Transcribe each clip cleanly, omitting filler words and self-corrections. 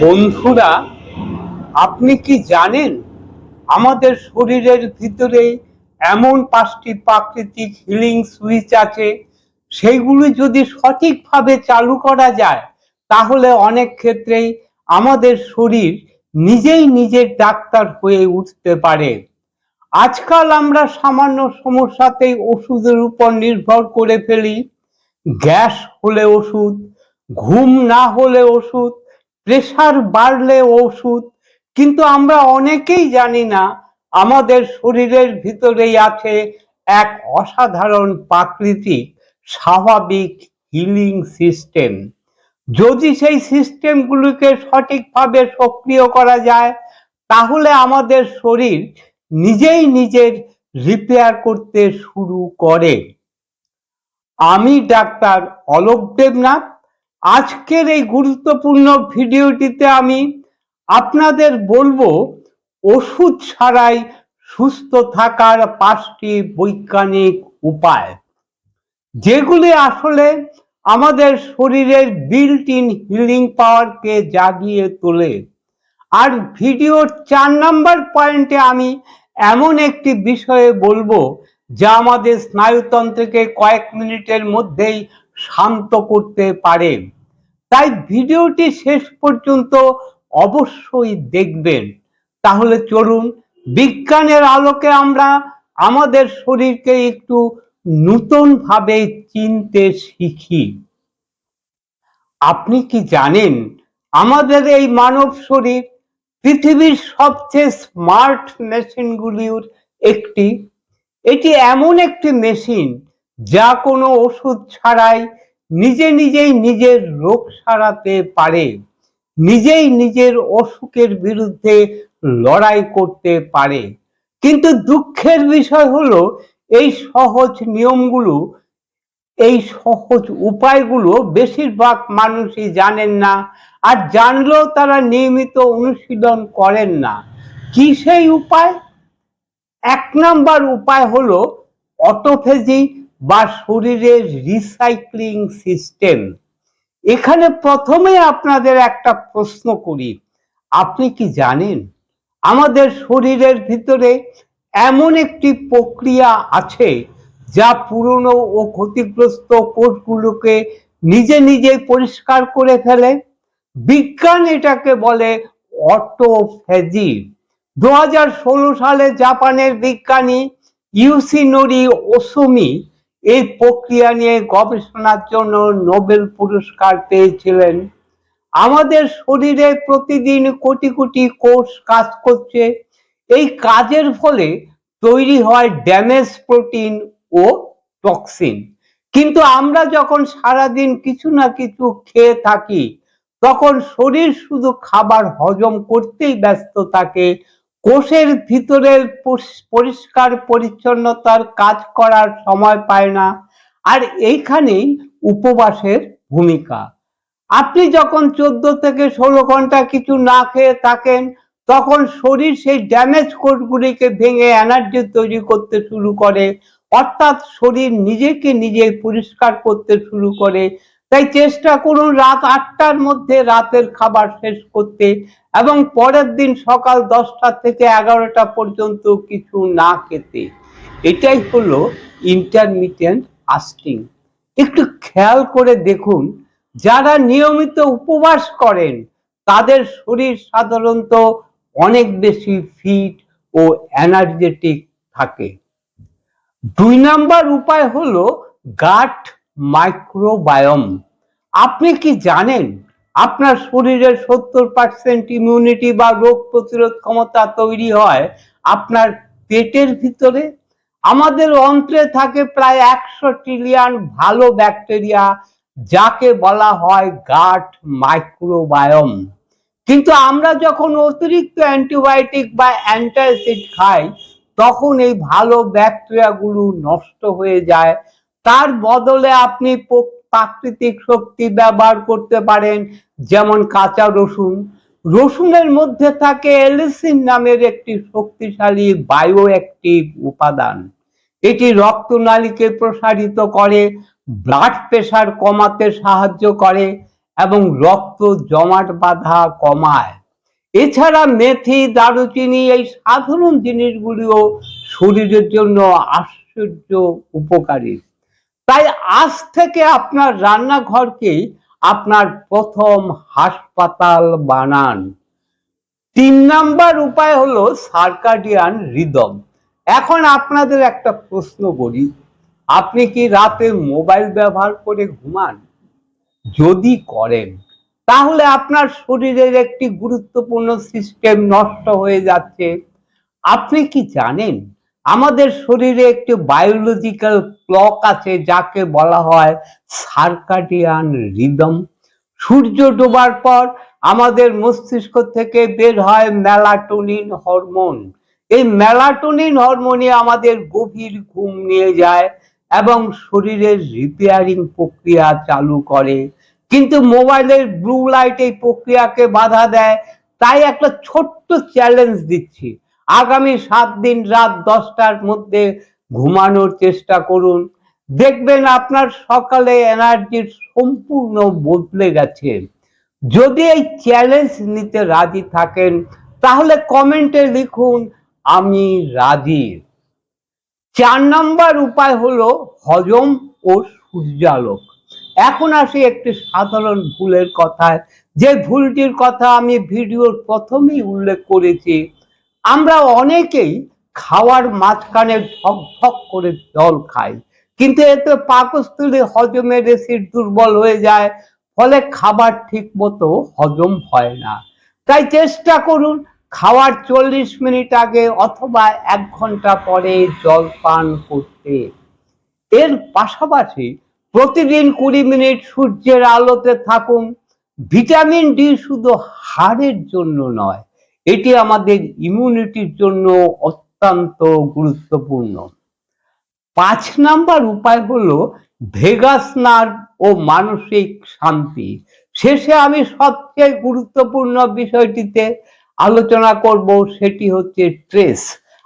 বন্ধুরা, আপনি কি জানেন আমাদের শরীরের ভিতরে এমন 5টি প্রাকৃতিক হিলিং সুইচ আছে, সেইগুলি যদি সঠিকভাবে চালু করা যায় তাহলে অনেক ক্ষেত্রেই আমাদের শরীর নিজেই নিজের ডাক্তার হয়ে উঠতে পারে। আজকাল আমরা সামান্য সমস্যাতেই ওষুধের উপর নির্ভর করে ফেলি। গ্যাস হলে ওষুধ, ঘুম না হলে ওষুধ, প্রেশার বাড়লে ওষুধ, কিন্তু আমরা অনেকেই জানি না আমাদের শরীরের ভিতরেই আছে এক অসাধারণ প্রাকৃতিক স্বাভাবিক হিলিং সিস্টেম। যদি সেই সিস্টেমগুলিকে সঠিকভাবে সক্রিয় করা যায় তাহলে আমাদের শরীর নিজেই নিজের রিপেয়ার করতে শুরু করে। আমি ডাক্তার অলোক দেবনাথ। আজকের এই গুরুত্বপূর্ণ ভিডিওটিতে আমি আপনাদের বলবো ওষুধ ছাড়াই সুস্থ থাকার 5টি বৈজ্ঞানিক উপায়, যেগুলি আসলে আমাদের শরীরের বিল্ট ইন হিলিং পাওয়ারকে জাগিয়ে তোলে। আর ভিডিওর 4 নম্বর পয়েন্টে আমি এমন একটি বিষয়ে বলবো যা আমাদের স্নায়ুতন্ত্রকে কয়েক মিনিটের মধ্যেই শান্ত করতে পারে। তাই ভিডিওটি শেষ পর্যন্ত অবশ্যই দেখবেন। তাহলে চলুন বিজ্ঞানের আলোকে আমরা আমাদের শরীরকে একটু নতুনভাবে চিনতে শিখি। আপনি কি জানেন আমাদের এই মানব শরীর পৃথিবীর সবচেয়ে স্মার্ট মেশিনগুলির একটি? এটি এমন একটি মেশিন যা কোনো ওষুধ ছাড়াই নিজেই নিজের রোগ সারাতে পারে, নিজেই নিজের অসুখের বিরুদ্ধে লড়াই করতে পারে। কিন্তু দুঃখের বিষয় হলো এই সহজ নিয়মগুলো, এই সহজ উপায়গুলো বেশিরভাগ মানুষই জানেন না, আর জানলেও তারা নিয়মিত অনুশীলন করেন না। কি সেই উপায়? 1 নম্বর উপায় হলো অটোফেজি বা শরীরের রিসাইক্লিং সিস্টেম। এখানে প্রথমে আপনাদের একটা প্রশ্ন করি, আপনি কি জানেন আমাদের শরীরের ভিতরে এমন একটি প্রক্রিয়া আছে যা পুরনো ও ক্ষতিগ্রস্ত কোষগুলোকে নিজে পরিষ্কার করে ফেলে? বিজ্ঞান এটাকে বলে অটোফেজি। 2016 সালে জাপানের বিজ্ঞানী ইউসিনোরি ওসুমি এই প্রক্রিয়া নিয়ে গবেষণার জন্য নোবেল পুরস্কার পেয়েছিলেন। আমাদের শরীরে প্রতিদিন কোটি কোটি কোষ কাজ করছে। এই কাজের ফলে তৈরি হয় ড্যামেজ প্রোটিন ও টক্সিন। কিন্তু আমরা যখন সারাদিন কিছু না কিছু খেয়ে থাকি তখন শরীর শুধু খাবার হজম করতেই ব্যস্ত থাকে, কোষের ভিতরের পরিষ্কার পরিচ্ছন্নতার কাজ করার সময় পায় না। আর এইখানেই উপবাসের ভূমিকা। আপনি যখন 14 থেকে 16 ঘন্টা কিছু না খেয়ে থাকেন তখন শরীর সেই ড্যামেজ কোষগুলিকে ভেঙে এনার্জি তৈরি করতে শুরু করে, অর্থাৎ শরীর নিজেকে নিজে পরিষ্কার করতে শুরু করে। তাই চেষ্টা করুন রাত 8টার মধ্যে রাতের খাবার শেষ করতে এবং পরের দিন সকাল 10টা থেকে 11টা পর্যন্ত কিছু না খেতে। এটাই হলো ইন্টারমিটেন্ট ফাস্টিং। একটু খেয়াল করে দেখুন, যারা নিয়মিত উপবাস করেন তাদের শরীর সাধারণত অনেক বেশি ফিট ও এনার্জেটিক থাকে। 2 নম্বর উপায় হলো গাট মাইক্রোবায়োম। আপনি কি জানেন আপনার শরীরের 70% ইমিউনিটি বা রোগ প্রতিরোধ ক্ষমতা তৈরি হয় আপনার পেটের ভিতরে? আমাদের অন্ত্রে থাকে প্রায় 100 ট্রিলিয়ন ভালো ব্যাকটেরিয়া, যাকে বলা হয় গাট মাইক্রোবায়োম। কিন্তু আমরা যখন অতিরিক্ত অ্যান্টিবায়োটিক বা অ্যান্টাসিড খাই তখন এই ভালো ব্যাকটেরিয়াগুলো নষ্ট হয়ে যায়। তার বদলে আপনি প্রাকৃতিক শক্তি ব্যবহার করতে পারেন, যেমন কাঁচা রসুন। রসুনের মধ্যে থাকে এলিসিন নামের একটি শক্তিশালী বায়ো অ্যাক্টিভ উপাদান। এটি রক্তনালীকে প্রসারিত করে, ব্লাড প্রেশার কমাতে সাহায্য করে এবং রক্ত জমাট বাঁধা কমায়। এছাড়া মেথি, দারুচিনি এই সাধারণ জিনিসগুলিও শরীরের জন্য আশ্চর্য উপকারী। তাই আজ থেকে আপনার রান্নাঘরকেই আপনার প্রথম হাসপাতাল বানান। 3 নাম্বার উপায় হলো সার্কাডিয়ান রিদম। এখন আপনাদের একটা প্রশ্ন করি, আপনি কি রাতে মোবাইল ব্যবহার করে ঘুমান? যদি করেন তাহলে আপনার শরীরের একটি গুরুত্বপূর্ণ সিস্টেম নষ্ট হয়ে যাচ্ছে। আপনি কি জানেন আমাদের শরীরে একটি বায়োলজিক্যাল ক্লক আছে যাকে বলা হয় সার্কাডিয়ান রিদম। সূর্য ডোবার পর আমাদের মস্তিষ্ক থেকে বের হয় মেলাটোনিন হরমোন। এই মেলাটোনিন হরমোনই আমাদের গভীর ঘুম নিয়ে যায় এবং শরীরের রিপেয়ারিং প্রক্রিয়া চালু করে। কিন্তু মোবাইলের ব্লু লাইট এই প্রক্রিয়াকে বাধা দেয়। তাই একটা ছোট্ট চ্যালেঞ্জ দিচ্ছি, আগামী 7 দিন রাত 10টার মধ্যে ঘুমানোর চেষ্টা করুন। দেখবেন আপনার সকালে এনার্জি সম্পূর্ণ বদলে গেছে। যদি এই চ্যালেঞ্জ নিতে রাজি থাকেন তাহলে কমেন্টে লিখুন আমি রাজি। 4 নাম্বার উপায় হলো হজম ও সূর্যালোক। এখন আসি একটি সাধারণ ভুলের কথায়, যে ভুলটির কথা আমি ভিডিওর প্রথমেই উল্লেখ করেছি। আমরা অনেকেই খাওয়ার মাঝখানে ঢক করে জল খাই, কিন্তু এতে পাকস্থলী হজমের এসিড দুর্বল হয়ে যায়, ফলে খাবার ঠিক মতো হজম হয় না। তাই চেষ্টা করুন খাওয়ার 40 মিনিট আগে অথবা 1 ঘন্টা পরে জল পান করতে। এর পাশাপাশি প্রতিদিন 20 মিনিট সূর্যের আলোতে থাকুন। ভিটামিন ডি শুধু হাড়ের জন্য নয়, এটি আমাদের ইমিউনিটির জন্য অত্যন্ত গুরুত্বপূর্ণ। 5 নাম্বার উপায় হলো ভেগাস নার্ভ ও মানসিক শান্তি। শেষে আমি সবচেয়ে গুরুত্বপূর্ণ বিষয়টিতে আলোচনা করব, সেটি হচ্ছে স্ট্রেস।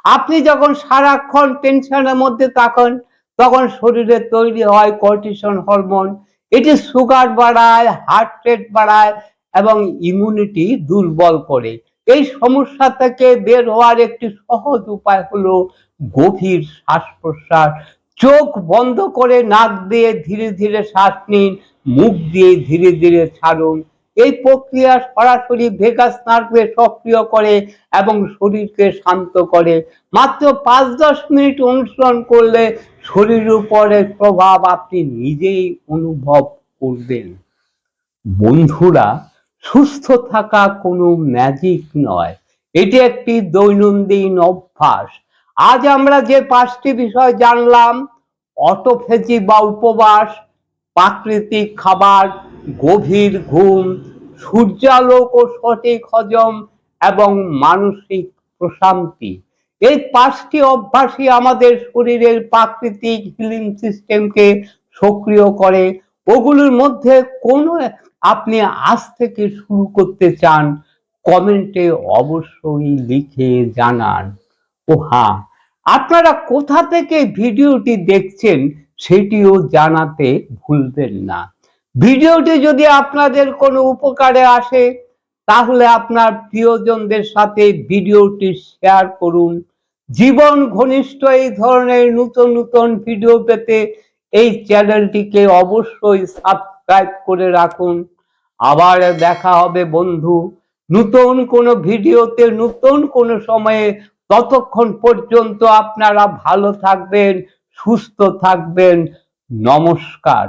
আপনি যখন সারাক্ষণ টেনশনের মধ্যে থাকেন তখন শরীরে তৈরি হয় কর্টিসল হরমোন। এটি সুগার বাড়ায়, হার্ট রেট বাড়ায় এবং ইমিউনিটি দুর্বল করে। এই সমস্যা থেকে বের হওয়ার একটি সহজ উপায় হলো গভীর শ্বাস প্রশ্বাস। চোখ বন্ধ করে নাক দিয়ে ধীরে ধীরে শ্বাস নিন, মুখ দিয়ে ধীরে ধীরে ছাড়ুন। এই প্রক্রিয়া সরাসরি ভেগাস নার্ভকে সক্রিয় করে এবং শরীরকে শান্ত করে। মাত্র 5-10 মিনিট অনুসরণ করলে শরীরের উপরের প্রভাব আপনি নিজেই অনুভব করবেন। বন্ধুরা, সুস্থ থাকা কোনো ম্যাজিক নয়, এটি একটি দৈনন্দিন অভ্যাস। আজ আমরা যে 5টি বিষয় জানলাম, অটোফেজি বা উপবাস, প্রাকৃতিক খাবার, গভীর ঘুম, সূর্যালোক ও সঠিক হজম এবং মানসিক প্রশান্তি, এই 5টি অভ্যাসই আমাদের শরীরের প্রাকৃতিক হিলিং সিস্টেমকে সক্রিয় করে। ওগুলোর মধ্যে কোনো আপনি আজ থেকে শুরু করতে চান, কমেন্টে অবশ্যই লিখে জানান। ও হ্যাঁ, আপনারা কোথা থেকে ভিডিওটি দেখছেন সেটিও জানাতে ভুলবেন না। ভিডিওটি যদি আপনাদের কোনো উপকারে আসে তাহলে আপনার প্রিয়জনদের সাথে ভিডিওটি শেয়ার করুন। জীবন ঘনিষ্ঠ এই ধরনের নতুন নতুন ভিডিও পেতে এই চ্যানেলটিকে অবশ্যই সাবস্ক্রাইব করে রাখুন। আবার দেখা হবে বন্ধু নতুন কোনো ভিডিওতে, নতুন কোনো সময়ে। ততক্ষণ পর্যন্ত আপনারা ভালো থাকবেন, সুস্থ থাকবেন। নমস্কার।